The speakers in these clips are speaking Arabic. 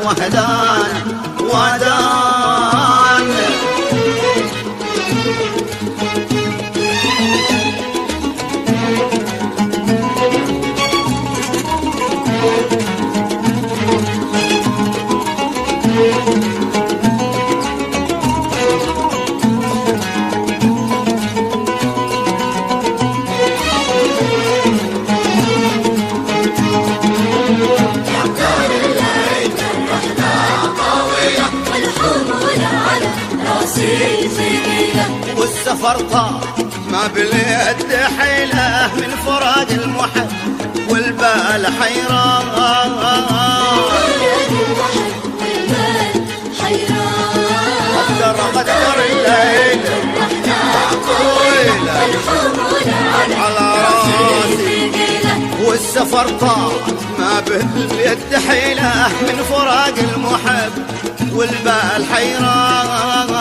وهدان ودان. والسفر طار ما باليد حيله من فراق المحب والبال حيران. قدر الليل على راسي والسفر طار ما باليد حيله من فراق المحب والبال حيران.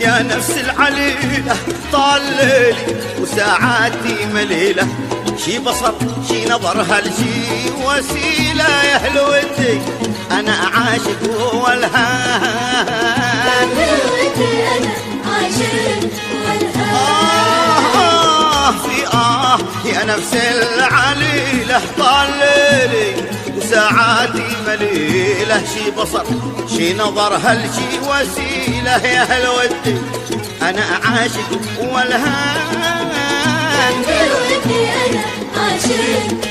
يا نفس العليلة طال ليلي وساعاتي مليلة، شي بصر شي نظر هالشي وسيلة يا هلوتي أنا عاشق والهان. أنا عاشق والهان يا نفس العليلة طال ليلي وساعاتي مليلة، شي بصر شي نظر هالشي وسيلة يا هلودي أنا عاشق والهان. هلودي أنا عاشق